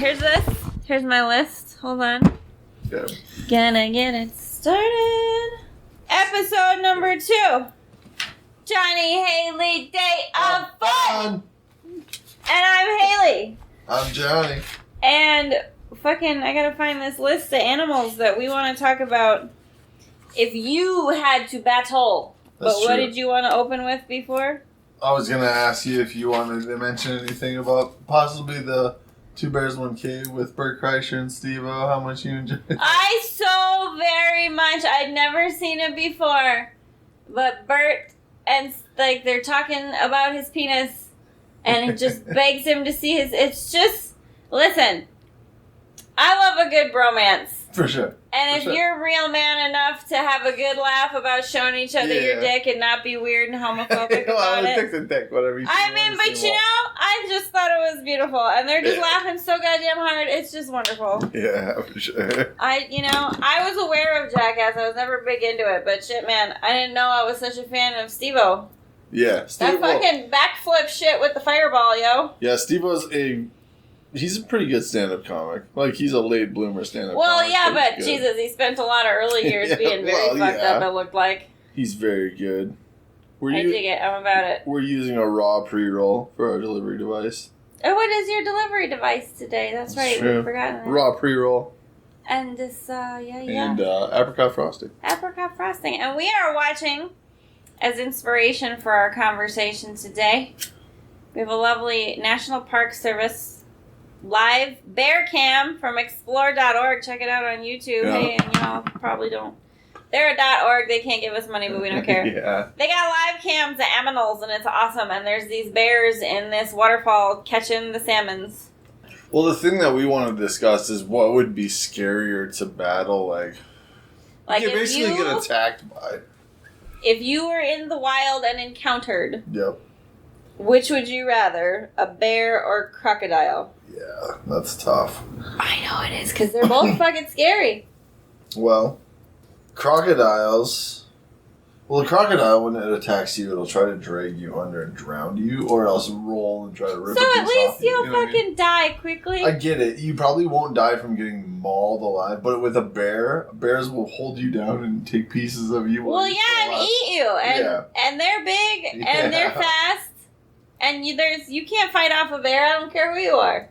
here's this. Here's my list. Hold on. Yeah. Gonna get it started. Episode number 2. Jonny, Haleigh, Day of Fun. And I'm Haleigh. I'm Jonny. And fucking, I gotta find this list of animals that we want to talk about. If you had to battle. That's But what true. did you want to open with before? I was going to ask you if you wanted to mention anything about possibly the Two Bears, One Cave with Bert Kreischer and Steve-O, how much you enjoyed it. I so very much. I'd never seen it before. But Bert and, like, they're talking about his penis. And it just begs him to see his... It's just... Listen. I love a good bromance. For sure. And if you're a real man enough to have a good laugh about showing each other your dick and not be weird and homophobic about it. Dick's a dick, whatever you I mean, but you know, I just thought it was beautiful. And they're just laughing so goddamn hard. It's just wonderful. Yeah, for sure. I was aware of Jackass. I was never big into it. But shit, man, I didn't know I was such a fan of Steve-O. Yeah, That fucking backflip shit with the fireball, yo. Yeah, Steve-O's he's a pretty good stand-up comic. Like, he's a late bloomer stand-up comic. Well, yeah, but Jesus, he spent a lot of early years being very fucked up, it looked like. He's very good. I dig it. I'm about it. We're using a raw pre-roll for our delivery device. Oh, what is your delivery device today? That's right. We've forgotten that. Raw pre-roll. And this, yeah. And apricot frosting. Apricot frosting. And we are watching, as inspiration for our conversation today, we have a lovely National Park Service live bear cam from explore.org. Check it out on YouTube. Yeah. Hey, and y'all probably don't. They're a .org. They can't give us money, but we don't care. Yeah. They got live cams of aminals, and it's awesome. And there's these bears in this waterfall catching the salmons. Well, the thing that we want to discuss is what would be scarier to battle, like you basically get attacked by. If you were in the wild and encountered, Yep. which would you rather, a bear or crocodile? Yeah, that's tough. I know it is, because they're both fucking scary. Well, crocodiles... Well, a crocodile, when it attacks you, it'll try to drag you under and drown you, or else roll and try to rip So a at piece least off you. you'll You know what I mean? fucking die quickly. I get it. You probably won't die from getting mauled alive, but with a bear, bears will hold you down and take pieces of you. Well, yeah, and eat you. And they're big, and they're fast, and you can't fight off a bear. I don't care who you are.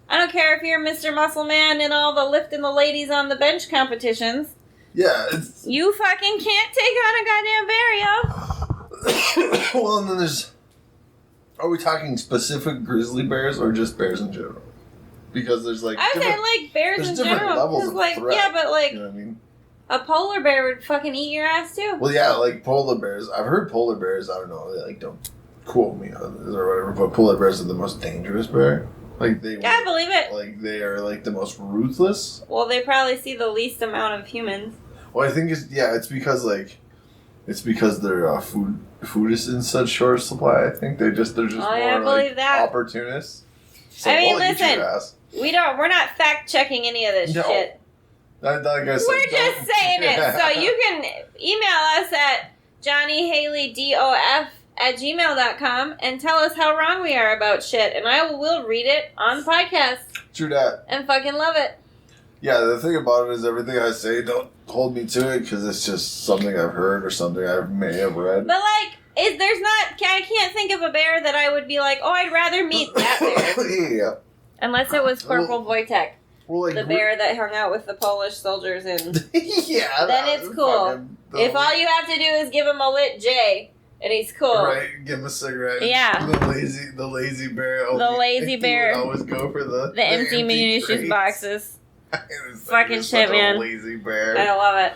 I don't care if you're Mr. Muscle Man in all the lifting the ladies on the bench competitions. Yeah. You fucking can't take on a goddamn bear, yo. Well, and then there's... Are we talking specific grizzly bears or just bears in general? Because there's like... I would say like bears in general. Levels of threat, yeah, but like... You know what I mean? A polar bear would fucking eat your ass too. Well, yeah, like polar bears. I've heard polar bears, I don't know, they like don't quote me on this or whatever, but polar bears are the most dangerous bear. Like they I believe it. Like they are like the most ruthless. Well, they probably see the least amount of humans. Well, I think it's because their food is in such short supply. I think they're just more like opportunists. So, I mean, listen, we're not fact checking any of this shit. Like I said, we're just saying it. So you can email us at johnnyhaleydof@gmail.com and tell us how wrong we are about shit, and I will read it on the podcast. True that. And fucking love it. Yeah, the thing about it is everything I say, don't hold me to it because it's just something I've heard or something I may have read. But like, I can't think of a bear that I would be like, oh, I'd rather meet that bear. Yeah. Unless it was Corporal Wojtek. Well, like, the bear that hung out with the Polish soldiers in. Yeah. Then it's cool. If all you have to do is give him a lit J, and he's cool. Right, give him a cigarette. Yeah. The lazy bear. The lazy bear. Would always go for the empty munitions crates. boxes. Fucking Such shit, man. A lazy bear. I love it.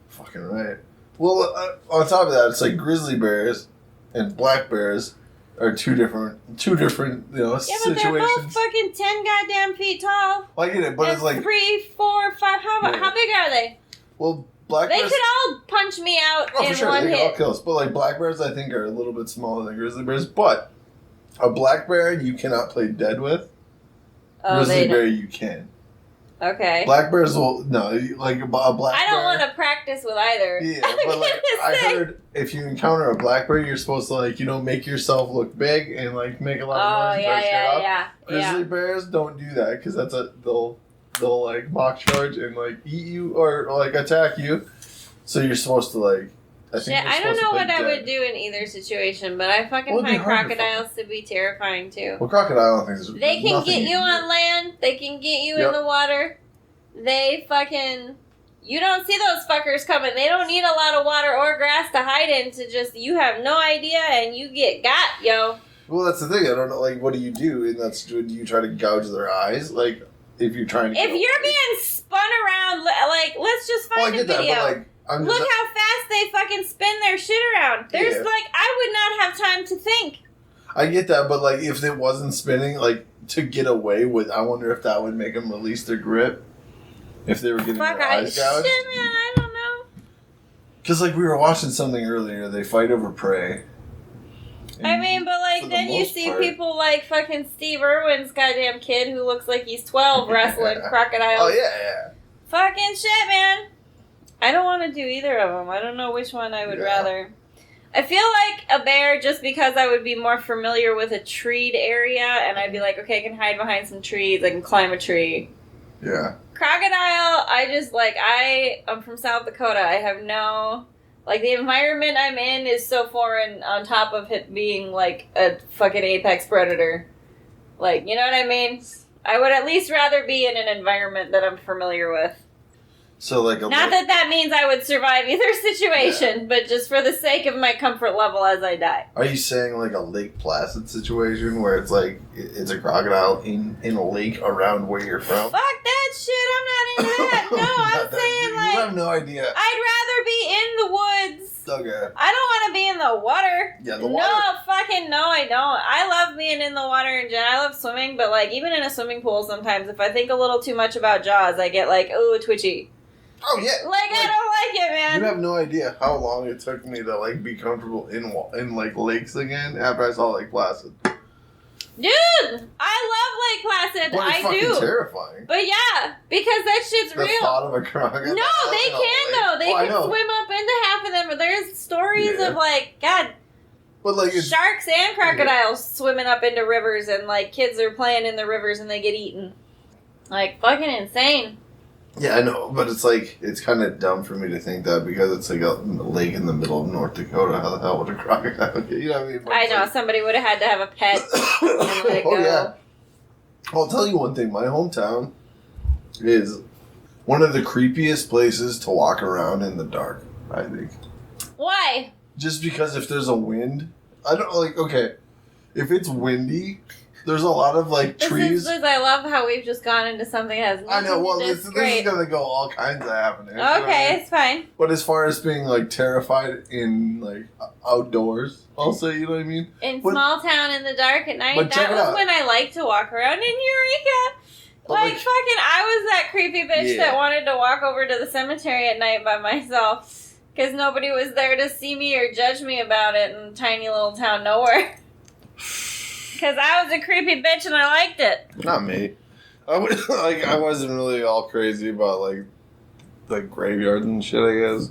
Fucking right. Well, on top of that, it's like grizzly bears and black bears are two different, Yeah, situations. but they're both fucking 10 goddamn feet tall. Well, I get it, but it's like 3, 4, 5. How big are they? Well, black bears. They could all punch me out in for sure, one they hit. could all kill us. But like black bears, I think are a little bit smaller than grizzly bears. But a black bear you cannot play dead with. Oh, grizzly bear you can. Okay. Black bears will like a black bear. I don't want to practice with either. Yeah, but like I heard, if you encounter a black bear, you're supposed to like make yourself look big and like make a lot of noise. Yeah. Grizzly bears don't do that because they'll like mock charge and like eat you or like attack you. So you're supposed to like. I don't know what I would do in either situation, but I fucking find crocodiles to be terrifying too. Well, crocodile things. They can get you on land. They can get you in the water. They fucking. You don't see those fuckers coming. They don't need a lot of water or grass to hide in. You have no idea, and you get got, yo. Well, that's the thing. I don't know. Like, what do you do? And do you try to gouge their eyes? Like, if you're trying to. If you're being spun around, like, let's just find a video. That, but look how fast they fucking spin their shit around. There's I would not have time to think. I get that, but like if it wasn't spinning, like to get away with, I wonder if that would make them release their grip. If they were getting their eyes gouged. Shit, man, I don't know. Because like we were watching something earlier, they fight over prey. I mean, but like then you see people like fucking Steve Irwin's goddamn kid who looks like he's 12 wrestling crocodiles. Oh yeah. Fucking shit, man. I don't want to do either of them. I don't know which one I would rather. I feel like a bear just because I would be more familiar with a treed area and I'd be like, okay, I can hide behind some trees. I can climb a tree. Yeah. Crocodile, I'm from South Dakota. I have no... Like, the environment I'm in is so foreign on top of it being, like, a fucking apex predator. Like, you know what I mean? I would at least rather be in an environment that I'm familiar with. So like not that means I would survive either situation, but just for the sake of my comfort level as I die. Are you saying like a Lake Placid situation where it's like it's a crocodile in a lake around where you're from? Fuck that shit! I'm not into that. No, I'm saying like you have no idea. I'd rather be in the woods. Okay. I don't want to be in the water. Yeah, the water. No, fucking no, I don't. I love being in the water in general. I love swimming, but like even in a swimming pool, sometimes if I think a little too much about Jaws, I get like twitchy. Oh yeah, like I don't like it, man. You have no idea how long it took me to like be comfortable in like lakes again after I saw Lake Placid. Dude, I love Lake Placid. But it's fucking terrifying. But yeah, because that shit's real. The thought of a crocodile. No, they can though. They can swim up into half of them. But there's stories of like God. But like sharks and crocodiles swimming up into rivers, and like kids are playing in the rivers and they get eaten. Like fucking insane. Yeah, I know, but it's like, it's kind of dumb for me to think that because it's like a lake in the middle of North Dakota. How the hell would a crocodile get? You know what I mean? But I know, somebody would have had to have a pet and let it go. Yeah. I'll tell you one thing, my hometown is one of the creepiest places to walk around in the dark, I think. Why? Just because if there's a wind, I don't, like, okay, if it's windy... There's a lot of like trees. I love how we've just gone into something that has nothing I know. Well, this is gonna go all kinds of happening. Okay, you know I mean? It's fine. But as far as being like terrified in like outdoors, also, you know what I mean. In small town in the dark at night, that was when I liked to walk around in Eureka. Like fucking, I was that creepy bitch that wanted to walk over to the cemetery at night by myself because nobody was there to see me or judge me about it in tiny little town nowhere. Because I was a creepy bitch and I liked it. Not me. I wasn't really all crazy about like graveyards and shit, I guess.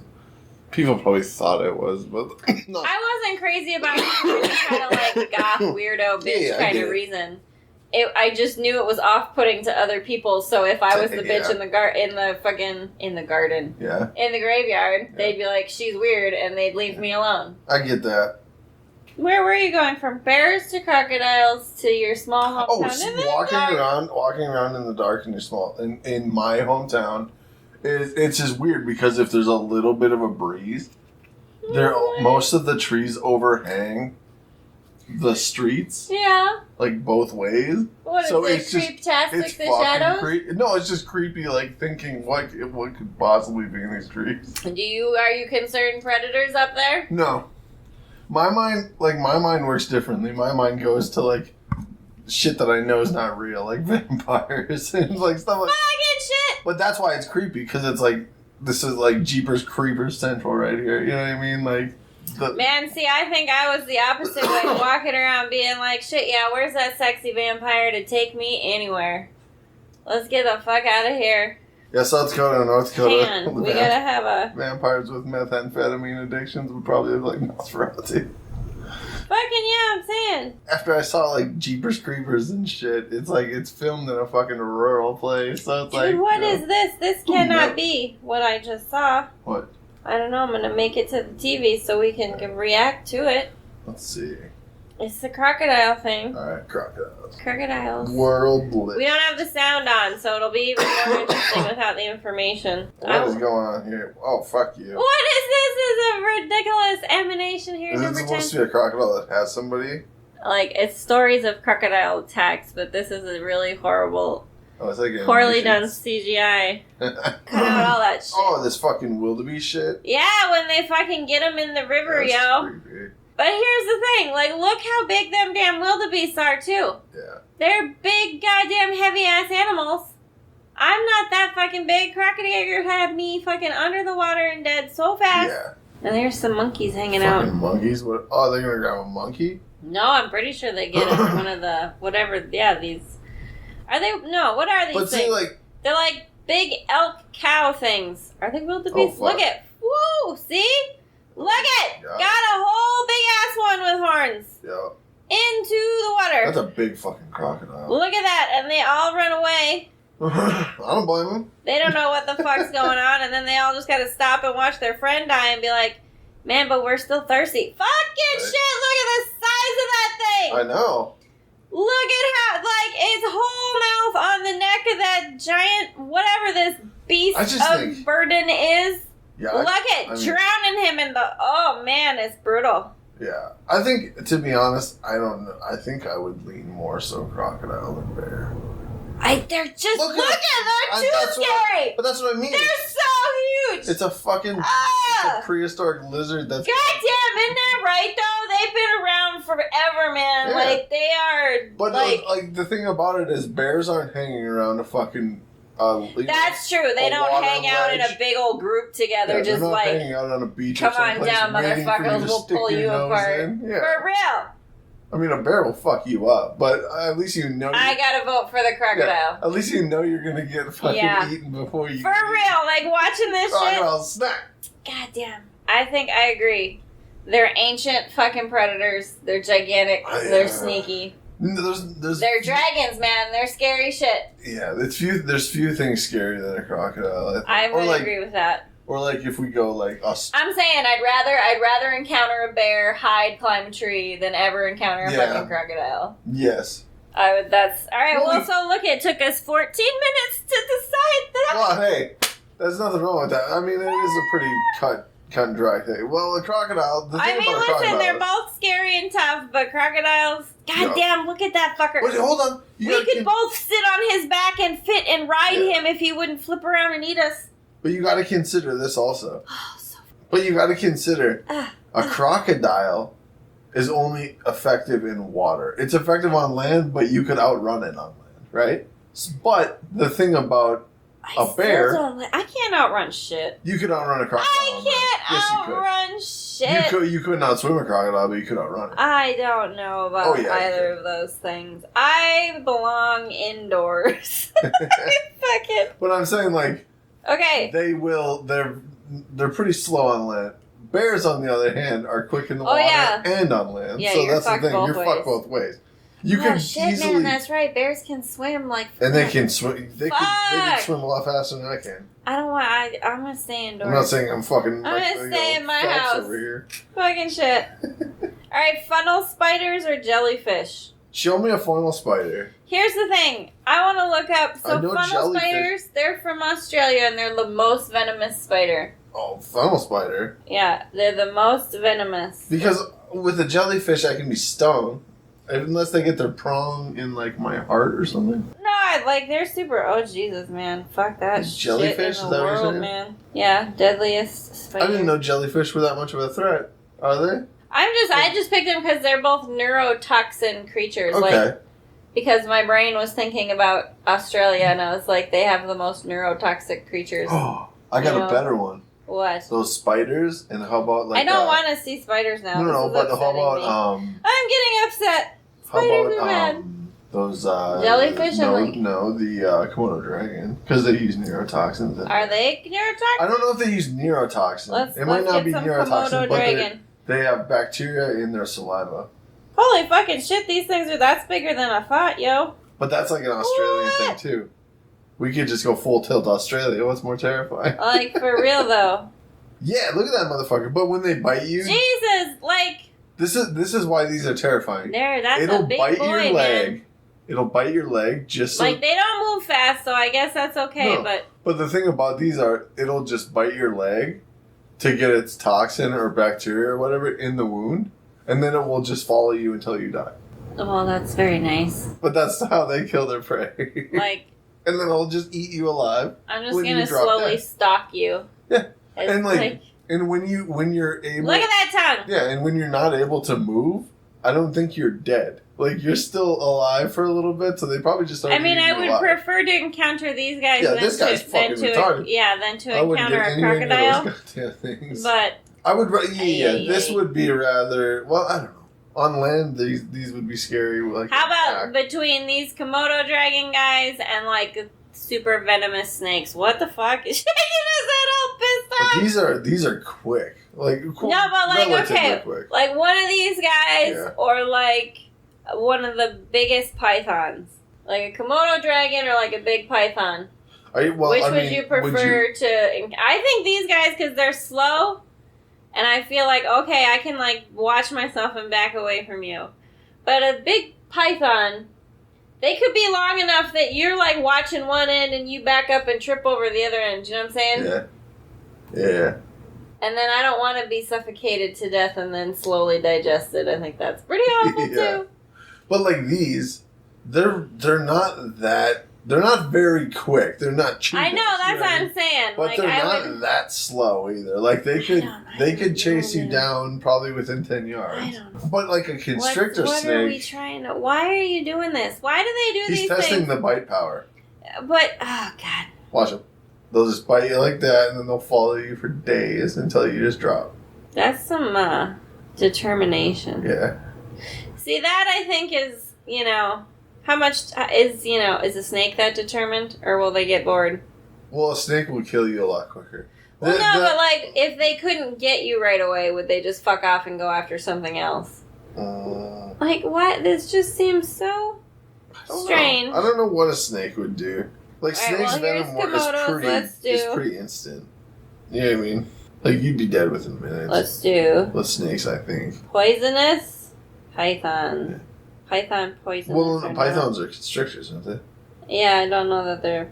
People probably thought it was, but no. I wasn't crazy about it for any kind of like goth weirdo bitch kind of reason. I just knew it was off-putting to other people, so if I was the bitch in the garden, in the graveyard, they'd be like, she's weird, and they'd leave me alone. I get that. Where were you going from bears to crocodiles to your small hometown? Walking around in the dark in in my hometown, it's just weird because if there's a little bit of a breeze, most of the trees overhang the streets. Yeah. Like both ways. What so is it? Creeptastic, the shadows? No, it's just creepy. Like thinking what could possibly be in these trees. Are you concerned predators up there? No. My mind works differently. My mind goes to, like, shit that I know is not real, like vampires and, like, stuff like that. Fucking shit! But that's why it's creepy, because it's, like, this is, like, Jeepers Creepers Central right here, you know what I mean? Like, man, see, I think I was the opposite way, walking around being like, shit, yeah, where's that sexy vampire to take me anywhere? Let's get the fuck out of here. Yeah, South Dakota and North Dakota. Man, we gotta have a... Vampires with methamphetamine addictions would probably look like Nosferatu. Fucking yeah, I'm saying. After I saw, like, Jeepers Creepers and shit, it's like it's filmed in a fucking rural place, so it's like... Dude, what is this? This cannot be what I just saw. What? I don't know, I'm gonna make it to the TV so we can react to it. Let's see. It's the crocodile thing. Alright, crocodiles. Crocodiles. World Blitz. We don't have the sound on, so it'll be even more interesting without the information. What is going on here? Oh, fuck you. What is this? This is a ridiculous emanation here, Is number it 10. supposed to be a crocodile that has somebody? Like, it's stories of crocodile attacks, but this is a really horrible, Oh, it's like poorly done CGI. Cut out all that shit. Oh, this fucking wildebeest shit? Yeah, when they fucking get them in the river, That's yo. creepy. But here's the thing, like, look how big them damn wildebeests are, too. Yeah. They're big, goddamn, heavy-ass animals. I'm not that fucking big. Crocodiles had me fucking under the water and dead so fast. Yeah. And there's some monkeys hanging Fucking out. monkeys? What? Oh, they're gonna grab a monkey? No, I'm pretty sure they get it in one of the, whatever, yeah, these... Are they, no, what are these But things? see, like... They're like big elk cow things. Are they wildebeest? Oh, fuck. Look at, woo, see? Look at, Yeah. got a whole big ass one with horns. Yeah. Into the water. That's a big fucking crocodile. Look at that, and they all run away. I don't blame them. They don't know what the fuck's going on, and then they all just gotta stop and watch their friend die and be like, man, but we're still thirsty. Fucking Right. shit, look at the size of that thing. I know. Look at how, like, its whole mouth on the neck of that giant, whatever this beast I just of think- burden is. Yeah. Look at drowning him in the, oh man, it's brutal. Yeah. I think, to be honest, I don't know. I think I would lean more so crocodile than bear. They're just, look at they're too that's what scary. But that's what I mean. They're so huge. It's a fucking it's Ah! a prehistoric lizard that's... Goddamn, isn't that right though? They've been around forever, man. Yeah. Like, they are, But like the thing about it is bears aren't hanging around a fucking... that's true. They a don't water hang out in a ledge. big old group together, Yeah, just they're not like, hanging out on a beach come or on someplace down, waiting for motherfuckers, to we'll stick pull your you nose apart. in. Yeah. For real. I mean, a bear will fuck you up, but at least you know... I gotta vote for the crocodile. At least you know you're gonna get fucking Yeah. eaten before you... For real, like watching this shit. Crocodile snack. Goddamn. I think I agree. They're ancient fucking predators. They're gigantic. Yeah. They're sneaky. There's They're dragons, man. They're scary shit. Yeah, there's few things scarier than a crocodile. I Or would like, agree with that. Or like if we go like us. I'm saying I'd rather encounter a bear, hide, climb a tree than ever encounter a Yeah. fucking crocodile. Yes. That's all right. Well, Well, so look, it took us 14 minutes to decide that. Well, hey, there's nothing wrong with that. I mean, it is a pretty cut and dry thing. Well, a crocodile. The thing I mean, about a listen, crocodile, they're both scary and tough, but crocodiles. Goddamn, look at that fucker. Wait, hold on. We could both sit on his back and fit and ride Yeah. him if he wouldn't flip around and eat us. But you got to consider this also. Oh, so. But you got to consider a crocodile is only effective in water. It's effective on land, but you could outrun it on land, right? But the thing about a bear, I can't outrun shit. you could outrun a crocodile. I on land. can't Yes, you could. outrun shit. You could not swim a crocodile, but you could outrun it. I don't know about Oh, yeah, either you of those things. I belong indoors. Fucking. But I'm saying, like, Okay. they're pretty slow on land. Bears, on the other hand, are quick in the water yeah. and on land. Yeah, so you're that's the fucked thing. both You're ways. fucked both ways. You Oh, can shit, easily, man, that's right. Bears can swim like. and they can swim. They can Fuck. swim a lot faster than I can. I don't want. I'm gonna stay indoors. I'm not saying I'm fucking. I'm gonna stay in my Phelps house. over here. Fucking shit. All right, funnel spiders or jellyfish? Show me a funnel spider. Here's the thing. I want to look up. I So know funnel jellyfish. spiders, they're from Australia and they're the most venomous spider. Oh, funnel spider. Yeah, they're the most venomous. Because with a jellyfish, I can be stung. Unless they get their prong in, like, my heart or something. No, they're super. Oh Jesus, man, fuck that shit Jellyfish, in is the that what you're world, saying? man. Yeah, deadliest spider. I didn't know jellyfish were that much of a threat. Are they? I just picked them because they're both neurotoxin creatures. Okay. Like, because my brain was thinking about Australia and I was like, they have the most neurotoxic creatures. Oh, I got You know? a better one. What? Those spiders, and how about like? I don't want to see spiders now. No, This is but how upsetting about me. I'm getting upset. how Spiders about are bad. those jellyfish and the Komodo dragon, because they use neurotoxins. Are they neurotoxins? I don't know if they use neurotoxins. It might not be neurotoxins, but they have bacteria in their saliva. Holy fucking shit! These things are that's bigger than I thought, yo. But that's like an Australian thing too. We could just go full tilt Australia. What's more terrifying? Like for real though. Yeah, look at that motherfucker. But when they bite you, Jesus, like this is why these are terrifying. That's a big bite boy, your leg. Man. It'll bite your leg just so... Like, they don't move fast, so I guess that's okay, no, but the thing about these are, it'll just bite your leg to get its toxin or bacteria or whatever in the wound, and then it will just follow you until you die. Well, that's very nice. But that's how they kill their prey. Like... And then it'll just eat you alive. I'm just gonna slowly stalk you. Yeah. And like... And when you're able... Look at that tongue! Yeah, and when you're not able to move, I don't think you're dead. Like, you're still alive for a little bit, so they probably just I mean, I would prefer to encounter these guys than to encounter a crocodile. But... I would... this would be rather... Well, I don't know. On land, these would be scary. Like, how about between these Komodo dragon guys and, like... super venomous snakes? What the fuck? Is shaking his head all pissed off. But these are quick. Like no, but like okay, quick. Like one of these guys, or like one of the biggest pythons, like a Komodo dragon or like a big python. Which would you prefer to? I think these guys because they're slow, and I feel like okay, I can like watch myself and back away from you, but a big python. They could be long enough that you're like watching one end and you back up and trip over the other end. You know what I'm saying? Yeah. Yeah. And then I don't want to be suffocated to death and then slowly digested. I think that's pretty awful too. But like these, they're not very quick. They're not cheap. I know, that's what I'm saying. But like, they're not that slow either. Like they could chase you down probably within 10 yards. I don't know. But like a constrictor snake. What are we trying to? Why are you doing this? Why do they do these things? He's testing the bite power. But oh god. Watch them. They'll just bite you like that, and then they'll follow you for days until you just drop. That's some determination. Yeah. See, that I think is, how much is a snake that determined, or will they get bored? Well, a snake will kill you a lot quicker. Well, but like, if they couldn't get you right away, would they just fuck off and go after something else? Like, what? This just seems so strange. I don't know what a snake would do. Like, snake's venom is pretty instant. You know what I mean? Like, you'd be dead within minutes. Let's do. With snakes, I think. Poisonous? Python. Yeah. Python poisonous. Well, pythons are constrictors, aren't they? Yeah, I don't know that they're...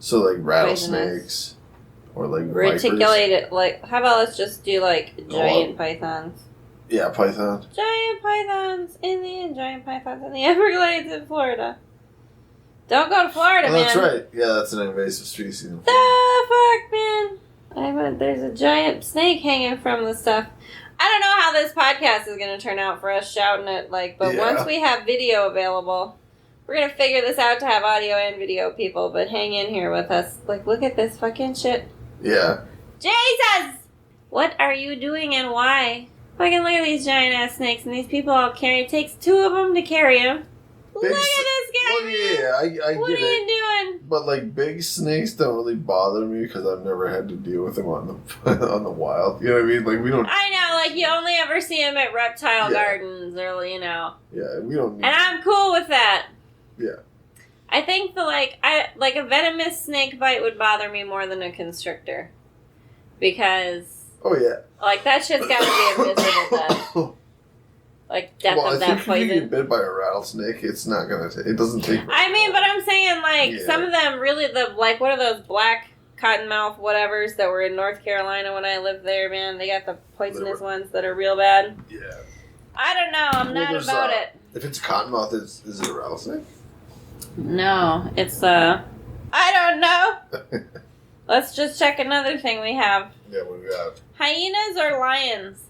So, like, rattlesnakes. Or, like, reticulated. Like, how about let's just do, like, giant pythons? Yeah, pythons. Giant pythons in the Everglades in Florida. Don't go to Florida, man. That's right. Yeah, that's an invasive species in Florida. The fuck, man? There's a giant snake hanging from the stuff. I don't know how this podcast is going to turn out for us shouting it, but once we have video available, we're going to figure this out to have audio and video people, but hang in here with us. Like, look at this fucking shit. Yeah. Jesus! What are you doing and why? Fucking look at these giant ass snakes, and these people all carry. It takes 2 of them to carry them. Look at this guy, well, yeah, I get it. What are you doing? But, like, big snakes don't really bother me because I've never had to deal with them on the wild. You know what I mean? Like, we don't... I know, like, you only ever see them at reptile gardens or, Yeah, we don't need... And I'm cool with that. Yeah. I think a venomous snake bite would bother me more than a constrictor. Because... Oh, yeah. Like, that shit's gotta be a miserable death. Like, death of that poison. If you get bit by a rattlesnake, it's not gonna it doesn't take... I mean, but I'm saying, like, some of them really, what are those black cottonmouth whatevers that were in North Carolina when I lived there, man? They got the poisonous ones that are real bad. Yeah. I don't know. I'm not about it. If it's a cottonmouth, is it a rattlesnake? No, it's I don't know. Let's just check another thing we have. Yeah, what do we got? Hyenas or lions?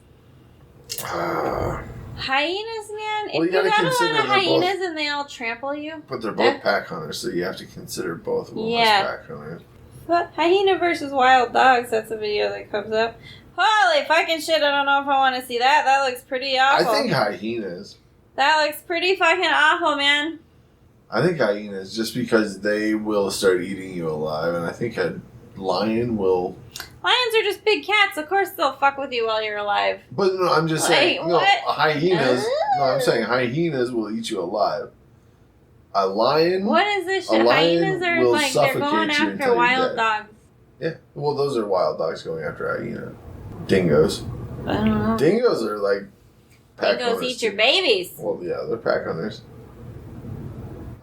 Hyenas, man. Well, if you got a lot of hyenas and they all trample you. But they're both pack hunters, so you have to consider both of them as pack hunters. But hyena versus wild dogs, that's a video that comes up. Holy fucking shit, I don't know if I want to see that. That looks pretty awful. I think hyenas. That looks pretty fucking awful, man. I think hyenas, just because they will start eating you alive, and I think a lion will... Lions are just big cats. Of course they'll fuck with you while you're alive. But no, I'm just saying... Like, no, what? hyenas... No, I'm saying hyenas will eat you alive. A lion... What is this shit? Hyenas are will like, they're going suffocate you after until wild you're dead. dogs. Yeah. Well, those are wild dogs going after a hyena. Dingoes. I don't know. Dingoes are like... pack Dingoes owners eat your too. babies. Well, yeah, they're pack hunters.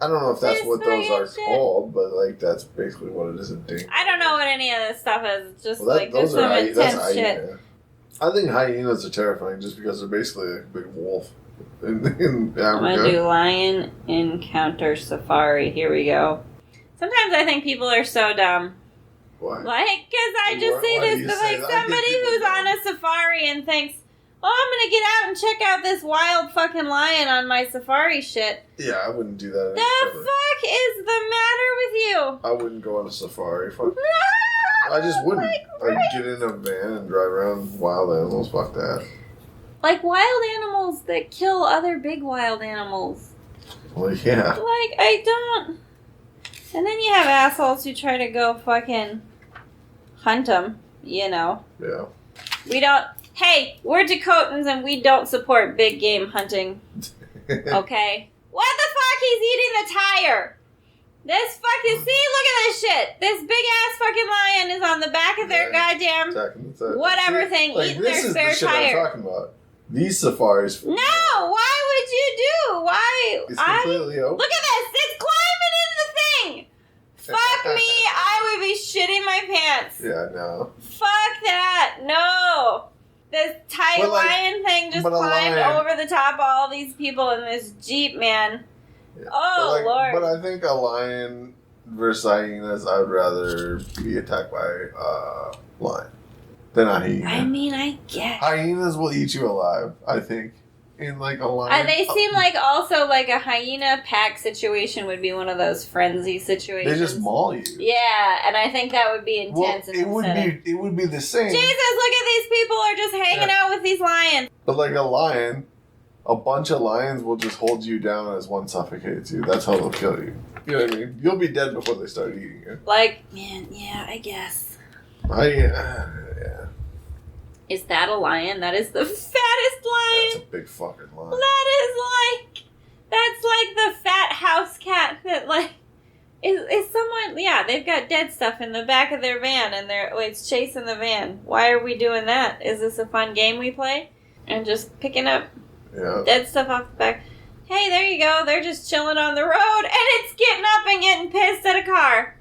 I don't know if that's This what those are fucking shit. called, but like that's basically what it is. A dingo. I don't know what any of this stuff is. It's just Well, like just some that's intense shit. hyena. I think hyenas are terrifying just because they're basically a big wolf in I'm gonna Africa. do lion encounter safari. Here we go. Sometimes I think people are so dumb. Why? Like, because I just Why say do this, you but say like that? I think somebody people who's are on a safari and thinks, oh, I'm gonna get out and check out this wild fucking lion on my safari shit. Yeah, I wouldn't do that. The ever. fuck is the matter with you? I wouldn't go on a safari. Fuck. No! I just wouldn't. Like, I'd get in a van and drive around wild animals. Fuck that. like wild animals that kill other big wild animals. Well, yeah. Like, I don't... And then you have assholes who try to go fucking hunt them, you know. Yeah. We don't... Hey, we're Dakotans and we don't support big game hunting, okay? What the fuck? He's eating the tire! This fucking... See, look at this shit! This big-ass fucking lion is on the back of their goddamn... Attacking the whatever thing, like, eating this their is spare the shit tire. I'm talking about. These safaris. No! Why would you do? Why? It's completely open. Look at this! It's climbing in the thing! Fuck me! I would be shitting my pants. Yeah, no. Fuck that! No! This tight But, like, lion thing just but a climbed lion- over the top of all these people in this Jeep, man. Yeah. Oh, Lord. But I think a lion versus hyenas, I'd rather be attacked by a lion than a hyena. I mean, I guess. Hyenas will eat you alive, I think. In like a lion. They seem like also like a hyena pack situation would be one of those frenzy situations. They just maul you. Yeah, and I think that would be intense. Well, it would be the same. Jesus, look at these people are just hanging out with these lions. But like a lion, a bunch of lions will just hold you down as one suffocates you. That's how they'll kill you. You know what I mean? You'll be dead before they start eating you. Like, man, yeah, I guess. Yeah. Is that a lion? That is the fattest lion. That's a big fucking lion. That's like the fat house cat that like is someone. Yeah, they've got dead stuff in the back of their van and it's chasing the van. Why are we doing that? Is this a fun game we play? And just picking up dead stuff off the back. Hey, there you go. They're just chilling on the road and it's getting up and getting pissed at a car.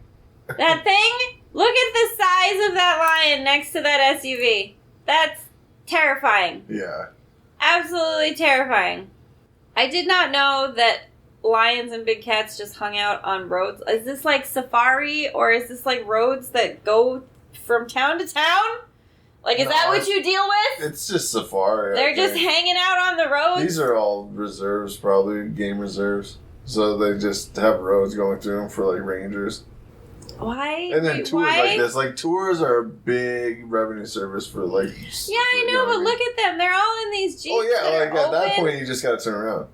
That thing. Look at the size of that lion next to that SUV. That's terrifying. Yeah. Absolutely terrifying. I did not know that lions and big cats just hung out on roads. Is this like safari or is this like roads that go from town to town? Like, is that what you deal with? It's just safari. They're just hanging out on the roads? These are all reserves, probably game reserves. So they just have roads going through them for like rangers. Why? And then Wait, tours why? like this. Like tours are a big revenue service for like. Yeah, I know, but look at them. They're all in these Jeeps. Oh yeah, that like are at that open. point you just gotta turn around.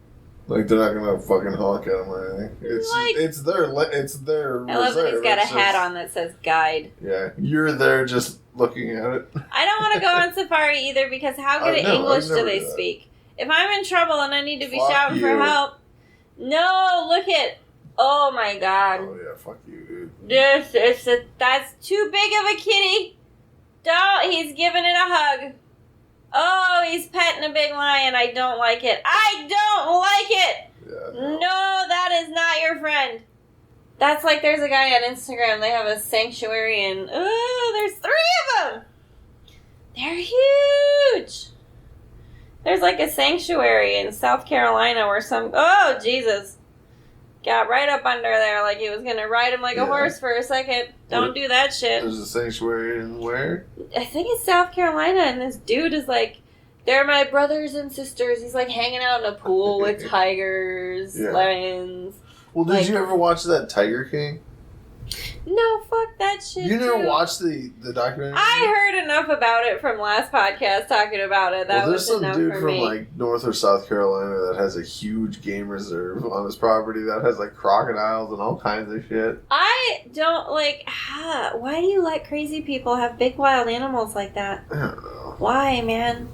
Like they're not gonna fucking honk at them or anything. It's Like- it's their. I love that he's reserve. got a It's hat just- on that says guide. Yeah, you're there just looking at it. I don't want to go on safari either because how good I've at English never do they do that. speak? If I'm in trouble and I need to be Fuck shouting for you. help, no, look at, oh my god, Oh yeah, fuck you, dude. that's too big of a kitty. Don't, he's giving it a hug. Oh, he's petting a big lion. I don't like it. I don't like it. Yeah. No, that is not your friend. That's like there's a guy on Instagram. They have a sanctuary and there's 3 of them. They're huge. There's like a sanctuary in South Carolina where oh Jesus, got right up under there like he was gonna ride him like a horse for a second. Don't do that shit. There's a sanctuary in where? I think it's South Carolina, and this dude is like, they're my brothers and sisters. He's like hanging out in a pool with tigers, Yeah. lions. Well, did Like- you ever watch that Tiger King? No, fuck that shit. You never too. watched the documentary? I heard enough about it from last podcast talking about it. That there's was some enough dude for from me. like North or South Carolina that has a huge game reserve on his property that has like crocodiles and all kinds of shit. I don't like. Why do you let crazy people have big wild animals like that? I don't know. Why, man?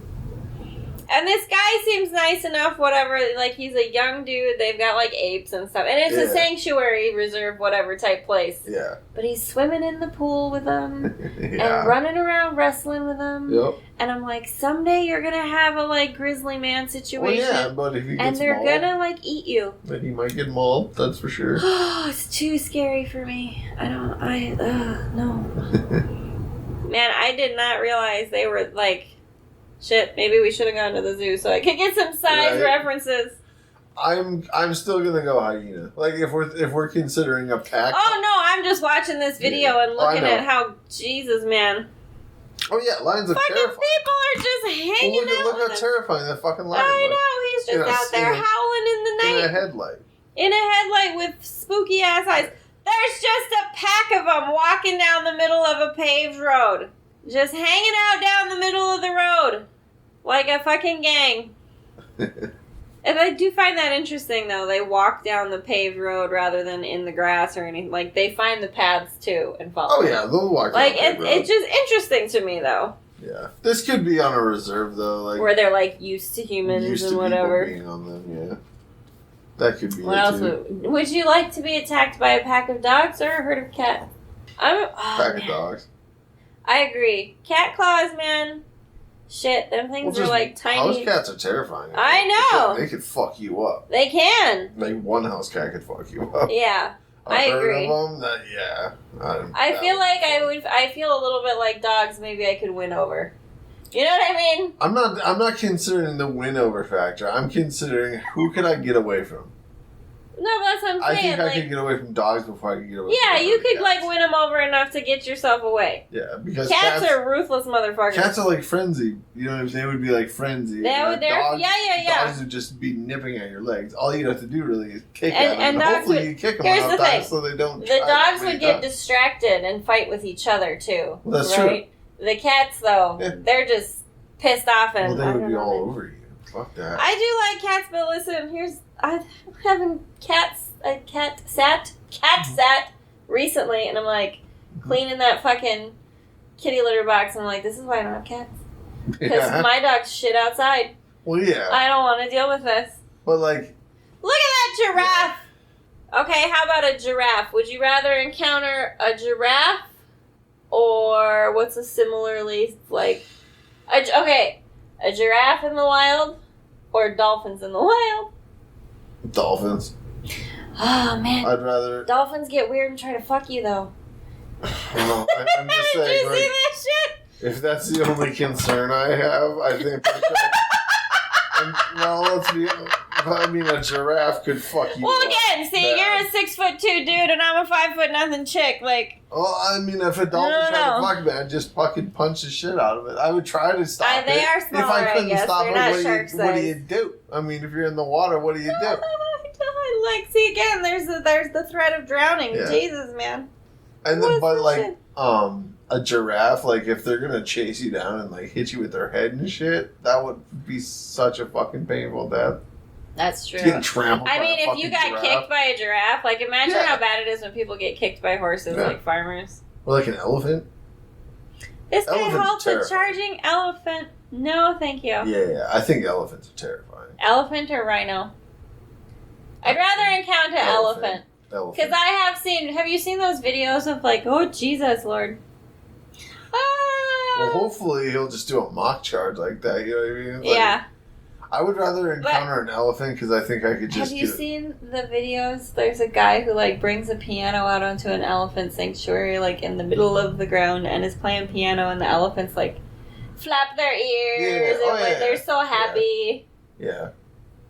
And this guy seems nice enough, whatever. Like, he's a young dude. They've got, like, apes and stuff. And it's a sanctuary, reserve, whatever type place. Yeah. But he's swimming in the pool with them. Yeah. And running around wrestling with them. Yep. And I'm like, someday you're going to have a, like, grizzly man situation. Well, yeah, but if he gets and they're mauled, going to, like, eat you. then he might get mauled, that's for sure. Oh, it's too scary for me. No. Man, I did not realize they were, like... Shit, maybe we should have gone to the zoo so I could get some size references. I'm still gonna go hyena. Like if we're considering a pack. Oh no, I'm just watching this video and looking at how Jesus, man. Oh yeah, lions are fucking terrifying. People are just hanging out. Look how terrifying that fucking lion I was. know, he's just out there howling in the night. In a headlight. In a headlight with spooky ass eyes. There's just a pack of them walking down the middle of a paved road. Just hanging out down the middle of the road. Like a fucking gang. And I do find that interesting, though. They walk down the paved road rather than in the grass or anything. Like, they find the paths, too, and follow them. Yeah, they'll walk down like, the paved road. it's just interesting to me, though. Yeah. This could be on a reserve, though. Like where they're, like, used to humans and whatever. Being on them, yeah. That could be what else would you like to be attacked by a pack of dogs or a herd of cats? Pack of dogs. I agree. Cat claws, man. Shit, them things are like tiny. House cats are terrifying. I know. They could fuck you up. They can. Like one house cat could fuck you up. Yeah, I agree. Of them, yeah. I feel like I feel a little bit like dogs. Maybe I could win over. You know what I mean? I'm not considering the win over factor. I'm considering who could I get away from. No, but that's what I'm saying. I think I could get away from dogs before I could get away from you could cats. like win them over enough to get yourself away. Yeah, because cats are ruthless motherfuckers. Cats are like frenzy. You know, they would be like frenzy. Dogs would just be nipping at your legs. All you'd have to do really is kick at them. And hopefully you kick them enough times so they don't. The dogs would get distracted and fight with each other too. Well, that's true. The cats though, they're just pissed off and they would be all over you. Fuck that. I do like cats, but listen, I'm having cat sat recently, and I'm like cleaning that fucking kitty litter box, and I'm like, this is why I don't have cats. Because my dogs shit outside. Well, yeah. I don't want to deal with this. But like, look at that giraffe. Yeah. Okay, how about a giraffe? Would you rather encounter a giraffe or what's a similarly like a giraffe in the wild or dolphins in the wild? Dolphins. Oh man, I'd rather. Dolphins get weird and try to fuck you though. Well, I'm just saying. Did you see that shit? If that's the only concern I have, I think. Well, let's be. I mean, a giraffe could fuck you. Well, again, see, you're a 6'2" dude, and I'm a 5'0" chick. Like. Well, I mean, if a dolphin tried to fuck me, I'd just fucking punch the shit out of it. I would try to stop it. They are smaller, if I couldn't stop it, what do you do? I mean, if you're in the water, what do you do? Like, see, again, there's the threat of drowning. Yeah. Jesus, man. And then, but like, a giraffe, like, if they're gonna chase you down and like hit you with their head and shit, that would be such a fucking painful death. That's true. Getting trampled. I mean, if you got kicked by a giraffe, like, imagine how bad it is when people get kicked by horses, like farmers. Or like an elephant. This guy halts a charging elephant. No, thank you. Yeah, I think elephants are terrifying. Elephant or rhino? I'd rather encounter elephant. Because I have you seen those videos of like, oh, Jesus, Lord. Well, hopefully he'll just do a mock charge like that, you know what I mean? Like, yeah. I would rather encounter an elephant because I think I could just. Have you seen the videos? There's a guy who like brings a piano out onto an elephant sanctuary, like in the middle of the ground, and is playing piano, and the elephants like flap their ears, and they're so happy. Yeah.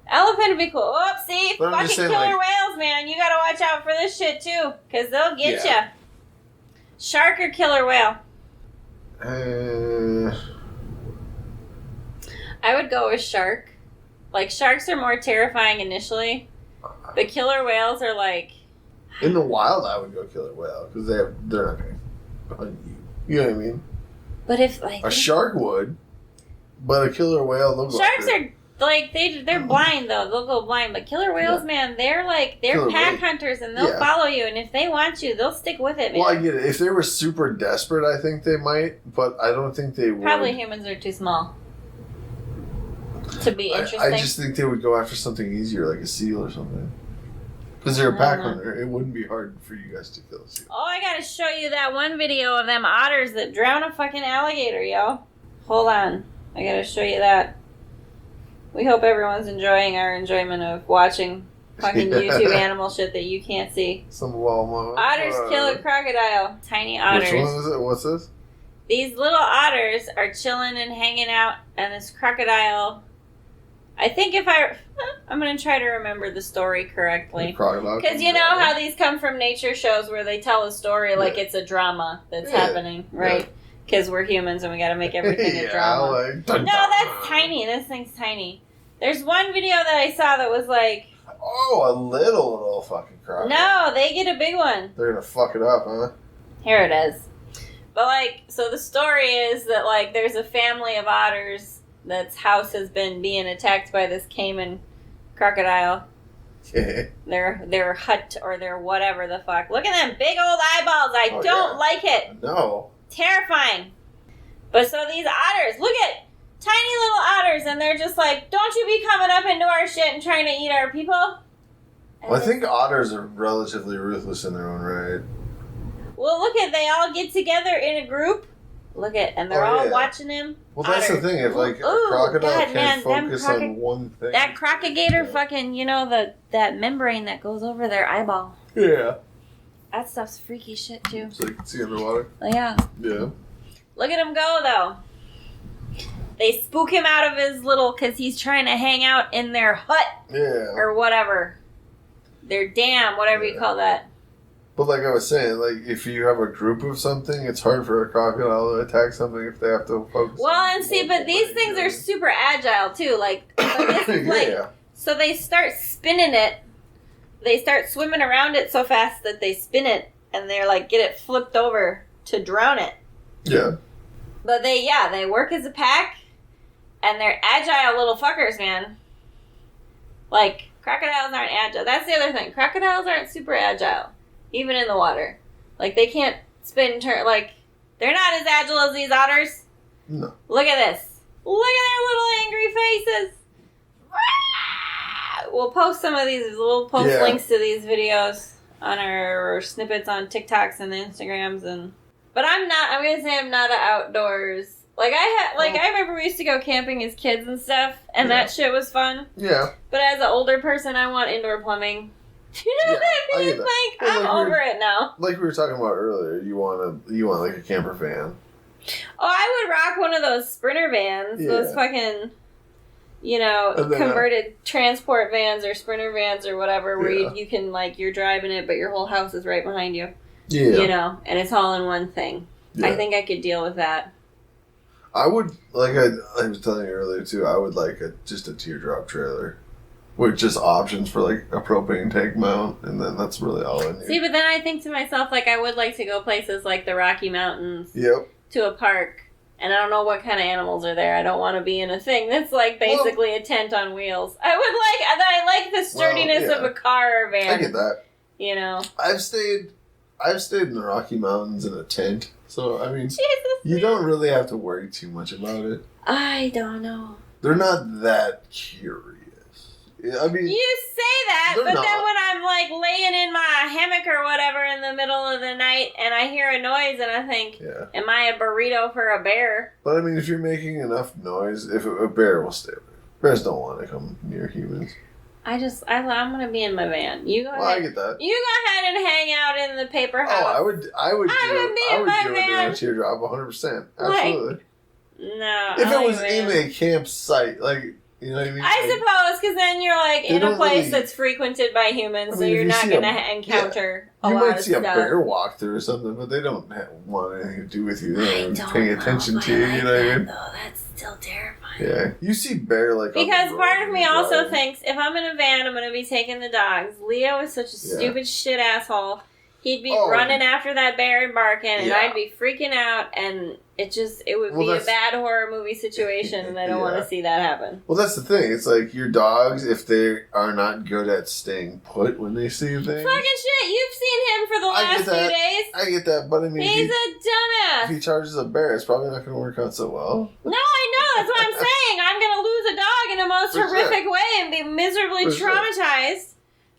Elephant would be cool. Oh, see, fucking saying, killer whales, man. You gotta watch out for this shit too, because they'll get you. Shark or killer whale? I would go with shark. Like, sharks are more terrifying initially, but killer whales are like, In the wild, I would go killer whale because they're not going to hunt you. You know what I mean? But if like a shark would, but a killer whale, they'll go. Sharks are like they're blind though. They'll go blind. But killer whales, man, they're killer pack hunters and they'll follow you. And if they want you, they'll stick with it, man. Well, I get it. If they were super desperate, I think they might, but I don't think they would. Probably humans are too small to be interesting. I just think they would go after something easier, like a seal or something. Because they're a pack hunter, it wouldn't be hard for you guys to kill a seal. Oh, I gotta show you that one video of them otters that drown a fucking alligator, yo. Hold on. I gotta show you that. We hope everyone's enjoying our enjoyment of watching fucking YouTube animal shit that you can't see. Some Walmart. Otters kill a crocodile. Tiny otters. Which one is it? What's this? These little otters are chilling and hanging out, and this crocodile... I think I'm going to try to remember the story correctly. Because you know how these come from nature shows where they tell a story like it's a drama that's happening, right? Because we're humans and we got to make everything a drama. No, that's tiny. This thing's tiny. There's one video that I saw that was like... Oh, a little fucking crocodile. No, they get a big one. They're going to fuck it up, huh? Here it is. But so the story is that there's a family of otters that's house has been being attacked by this caiman crocodile. Their hut or their whatever the fuck. Look at them big old eyeballs. I don't like it. No. Terrifying. But so these otters, look at tiny little otters, and they're just like, don't you be coming up into our shit and trying to eat our people. Well, I think otters are relatively ruthless in their own right. Well, look at, they all get together in a group. Look at, and they're all watching him. Well, that's the thing. If a crocodile can't focus on one thing, that crocodile fucking, that membrane that goes over their eyeball. Yeah. That stuff's freaky shit too. So you can see underwater. Yeah. Yeah. Look at him go though. They spook him out of his because he's trying to hang out in their hut. Yeah. Or whatever. Their dam, whatever you call that. But like I was saying, if you have a group of something, it's hard for a crocodile to attack something if they have to focus. Well, and see, but these things are super agile too. So this is so they start spinning it. They start swimming around it so fast that they spin it, and they're get it flipped over to drown it. Yeah. But they work as a pack, and they're agile little fuckers, man. Crocodiles aren't agile. That's the other thing. Crocodiles aren't super agile. Even in the water. They can't spin, turn, they're not as agile as these otters. No. Look at this. Look at their little angry faces. We'll post some of these, we'll post links to these videos on our snippets on TikToks and Instagrams but I'm going to say I'm not an outdoors. I remember we used to go camping as kids and stuff, and that shit was fun. Yeah. But as an older person, I want indoor plumbing. You know what I mean? I'm over it now. Like we were talking about earlier, you want a camper van. Oh, I would rock one of those Sprinter vans. Yeah. Those fucking, converted transport vans or Sprinter vans or whatever, where you can, you're driving it, but your whole house is right behind you. Yeah. And it's all in one thing. Yeah. I think I could deal with that. I would, I was telling you earlier, too, I would just a teardrop trailer. With just options for a propane tank mount, and then that's really all I need. See, but then I think to myself, I would like to go places like the Rocky Mountains. Yep. To a park, and I don't know what kind of animals are there. I don't want to be in a thing that's basically a tent on wheels. I like the sturdiness of a car or van. I get that. I've stayed in the Rocky Mountains in a tent, so I mean, you don't really have to worry too much about it. I don't know. They're not that curious. I mean, you say that, but then when I'm laying in my hammock or whatever in the middle of the night and I hear a noise and I think, am I a burrito for a bear? But I mean, if you're making enough noise, if a bear will stay there. Bears don't want to come near humans. I'm going to be in my van. You go ahead. I get that. You go ahead and hang out in the paper house. Oh, I would do it in a teardrop 100%. Absolutely. No. If it was in a campsite, you know what I mean? I suppose, because then you're in a place that's frequented by humans, so you're not going to encounter a lot of stuff. You might see a bear walk through or something, but they don't want anything to do with you. They're not paying attention to you, you know what I mean? Though. That's still terrifying. Yeah. You see bear like because part of me also drive. thinks if I'm in a van, I'm going to be taking the dogs. Leo is such a stupid shit asshole. He'd be running after that bear and barking, and I'd be freaking out, and it would be a bad horror movie situation, and I don't want to see that happen. Well, that's the thing. It's like your dogs, if they are not good at staying put when they see things. Fucking shit, you've seen him for the last few days. I get that, but I mean... He's a dumbass. If he charges a bear, it's probably not going to work out so well. No, I know. That's what I'm saying. I'm going to lose a dog in the most horrific way and be miserably traumatized.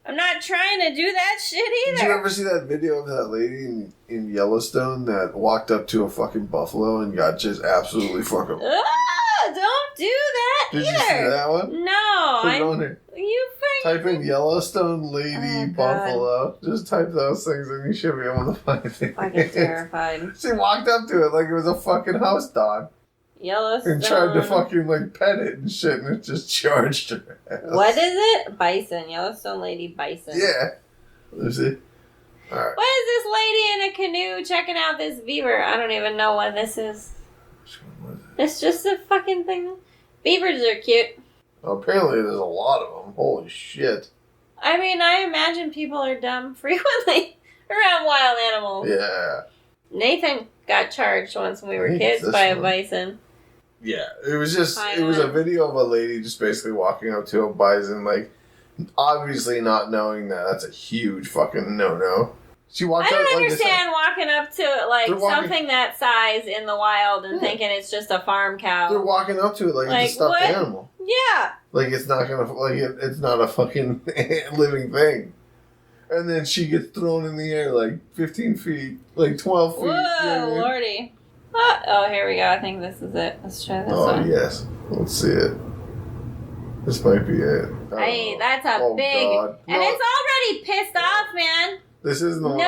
I'm not trying to do that shit either. Did you ever see that video of that lady in Yellowstone that walked up to a fucking buffalo and got just absolutely fucking... Don't do that either. Did you see that one? No. Put it on here. You freaking... Type in Yellowstone lady buffalo. Just type those things and you should be able to find it. I get terrified. She walked up to it like it was a fucking house dog. Yellowstone. And tried to fucking like pet it and shit, and it just charged her ass. What is it? Bison. Yellowstone lady bison. Yeah. Let's see. Alright. What is this lady in a canoe checking out this beaver? I don't even know what this is. Which one was it? It's just a fucking thing. Beavers are cute. Well, apparently there's a lot of them. Holy shit. I mean, I imagine people are dumb frequently around wild animals. Yeah. Nathan got charged once when we were kids by a bison. Yeah, it was a video of a lady just basically walking up to a bison, like, obviously not knowing that that's a huge fucking no-no. She walked I don't understand walking up to it like something that size in the wild and thinking it's just a farm cow. They're walking up to it like it's a stuffed animal. Yeah. Like it's not gonna, like it's not a fucking living thing. And then she gets thrown in the air like 15 feet, like 12 feet. Whoa, you know what I mean? lordy. Oh, here we go. I think this is it. Let's try this one. Oh, yes. Let's see it. This might be it. Hey, that's a big... God. And it's already pissed off, man. This isn't the one. No.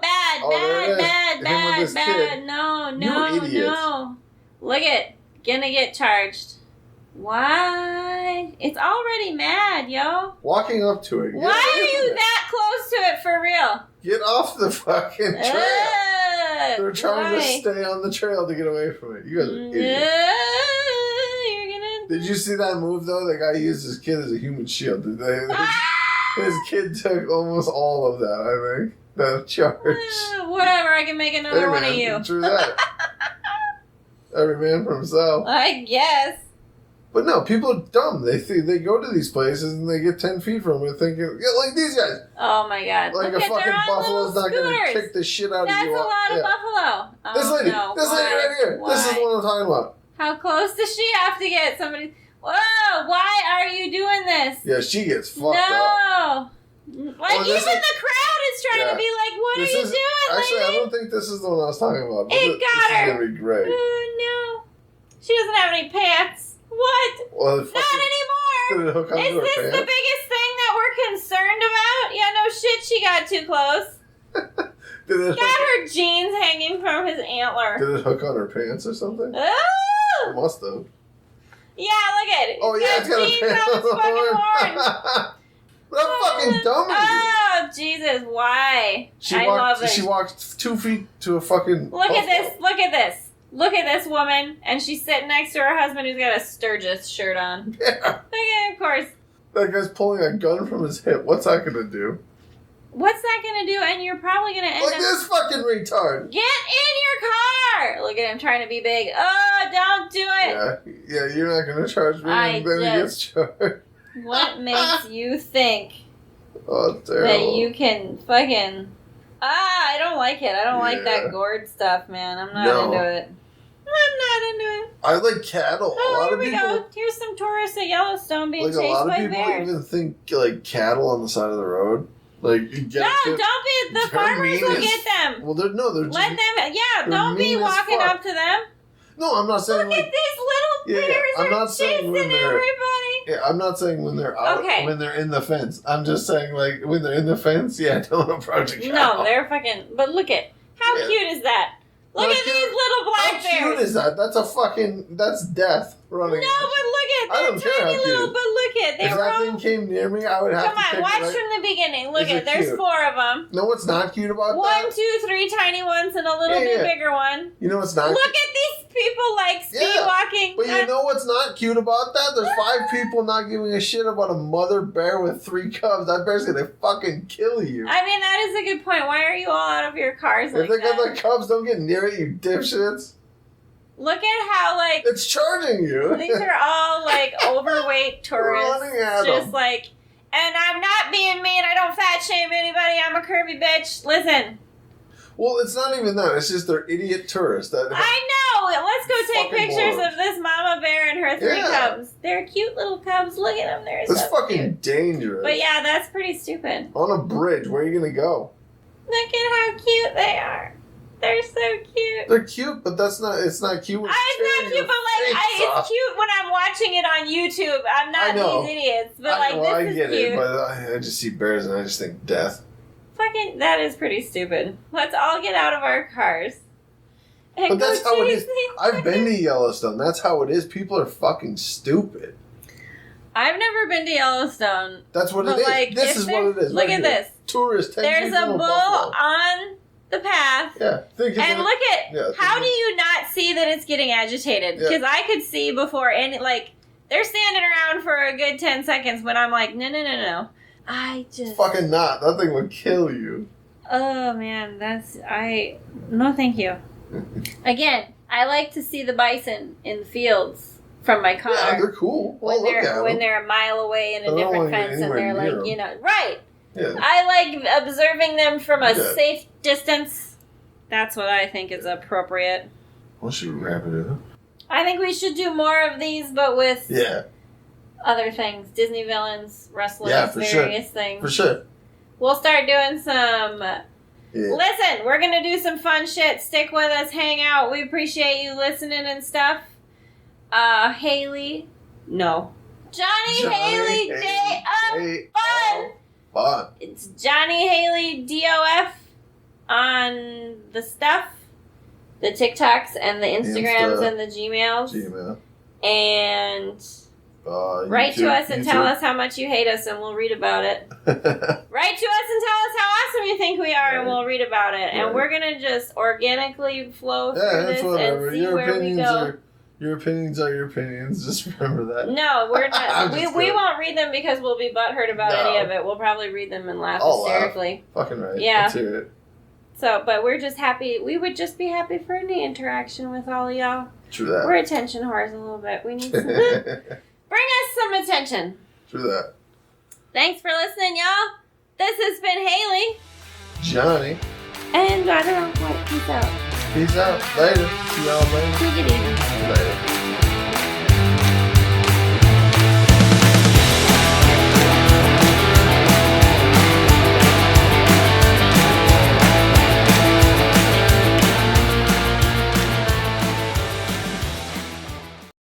Bad. No. Look it. Gonna get charged. What? It's already mad, yo. Walking up to it. Why are you that close to it for real? Get off the fucking trail. They're trying to stay on the trail to get away from it. You guys are idiots. Did you see that move, though? The guy used his kid as a human shield. His kid took almost all of that, I think. The charge. Whatever, I can make another one of you. True that. Every man for himself. I guess. But no, people are dumb. They go to these places and they get 10 feet from it thinking, yeah, like these guys. Oh my god. Like a fucking buffalo's not going to kick the shit out of you. That's a lot of buffalo. This lady right here. Why? This is what I'm talking about. How close does she have to get? Somebody. Whoa, why are you doing this? Yeah, she gets fucked up. No. Like, even the crowd is trying to be like, what are you doing, actually, lady? I don't think this is the one I was talking about. It got her. This is going to be great. Oh, no. She doesn't have any pants. What? Well, not anymore. Did it hook onto her Is this pants? the biggest thing that we're concerned about? Yeah, no shit, she got too close. Got her jeans hanging from his antler. Did it hook on her pants or something? Oh! It must have. Yeah, look at it. Oh, yeah, it's got a pants on the horn. But I'm fucking dumb. Oh, Jesus, why? I love it. She walked 2 feet to a fucking... Look at this. Look at this woman, and she's sitting next to her husband who's got a Sturgis shirt on. Yeah. Okay, of course. That guy's pulling a gun from his hip. What's that gonna do? What's that gonna do? And you're probably gonna end up... Like this fucking retard. Get in your car! Look at him trying to be big. Oh, don't do it. Yeah, you're not gonna charge me, and then he gets charged. What makes you think terrible. that you can fucking... I don't like it. I don't like that gourd stuff, man. I'm not into it. I like cattle. Oh, here we go. Here's some tourists at Yellowstone being chased by bears. A lot of people even think like cattle on the side of the road. Like don't be. The farmers will get them. Well, they're let them. Yeah, don't be walking up to them. No, I'm not saying. Look at these little bears. I'm not saying when they're everybody. Yeah, I'm not saying when they're out. When they're in the fence. I'm just saying like when they're in the fence. Yeah, don't approach a cow. No, they're fucking. But look at how cute is that. Look at these little black bears. How cute is that? That's a fucking... That's death running. No, but look it. I They're don't care how tiny little, cute. but look at. They If were that all... thing came near me, I would have Come to on, pick watch it. from the beginning. Look Is it at. There's cute? 4 of them. No, what's not cute about 1, that? 2, 3 tiny ones and a little bit bigger one. You know what's not Look cute? at these people like speed walking. But you know what's not cute about that? There's 5 people not giving a shit about a mother bear with 3 cubs. That bear's gonna fucking kill you. I mean, that is a good point. Why are you all out of your cars like If they that? got the cubs, don't get near it, you dipshits. Look at how, like... It's charging you. These are all, like, overweight tourists. Running at Just them. like... And I'm not being mean. I don't fat shame anybody. I'm a curvy bitch. Listen. Well, it's not even that. It's just they're idiot tourists. I know. Let's go take Fucking pictures morons. of this mama bear and her 3 cubs. They're cute little cubs. Look at them. They're It's so fucking cute. dangerous. But yeah, that's pretty stupid. On a bridge, where are you gonna go? Look at how cute they are. They're so cute. They're cute, but that's not. It's not cute. When It's not cute, but like, it's cute when I'm watching it on YouTube. I'm not these idiots, but like, I this get is cute. it, but I just see bears and I just think death. Fucking, that is pretty stupid. Let's all get out of our cars. And But go that's how it chase is. these I've been to fucking- Yellowstone. That's how it is. People are fucking stupid. I've never been to Yellowstone. That's what But it is. like, This if is there- what it is. Look right at here. this. Tourists. 10 There's people a in bull Buffalo. on the path. Yeah. And look at, Yeah, how do you not see that it's getting agitated? Yeah. Because I could see before, and like, they're standing around for a good 10 seconds when I'm like, no. I just... Fucking not. That thing would kill you. Oh, man, no, thank you. Again, I like to see the bison in the fields from my car. Yeah, they're cool. When I'll look at when them. they're a mile away in I a don't different wanna get fence, and anywhere they're near like, 'em. you know, right. Yeah. I like observing them from a Yeah. safe distance. That's what I think is appropriate. Well, should we wrap it up? I think we should do more of these, but with Yeah, other things. Disney villains, wrestlers, Yeah, for sure. various things. for sure. We'll start doing some... Yeah. Listen, we're going to do some fun shit. Stick with us. Hang out. We appreciate you listening and stuff. Haleigh. No. Johnny Haleigh Day of Fun. Fun. It's Johnny Haleigh DOF on the stuff. The TikToks and the Instagrams Insta. and the Gmails. Gmail. And write to us and tell us how much you hate us and we'll read about it. Write to us and tell us how awesome you think we are and we'll read about it. And Right. we're going to just organically flow through Yeah, this that's whatever. and see Your where we opinions go. are your opinions are your opinions. Just remember that. No, we're not. I'm we just we kidding. won't read them because we'll be butthurt about No. any of it. We'll probably read them and laugh I'll laugh. hysterically. Fucking right. Yeah. Let's hear it. So, but we're just happy. We would just be happy for any interaction with all of y'all. True We're that. attention whores a little bit. We need some. Bring us some attention. True that. Thanks for listening, y'all. This has been Haleigh. Johnny. And I don't know what. Peace out. Peace out. Later. See y'all later. Take it easy. Later.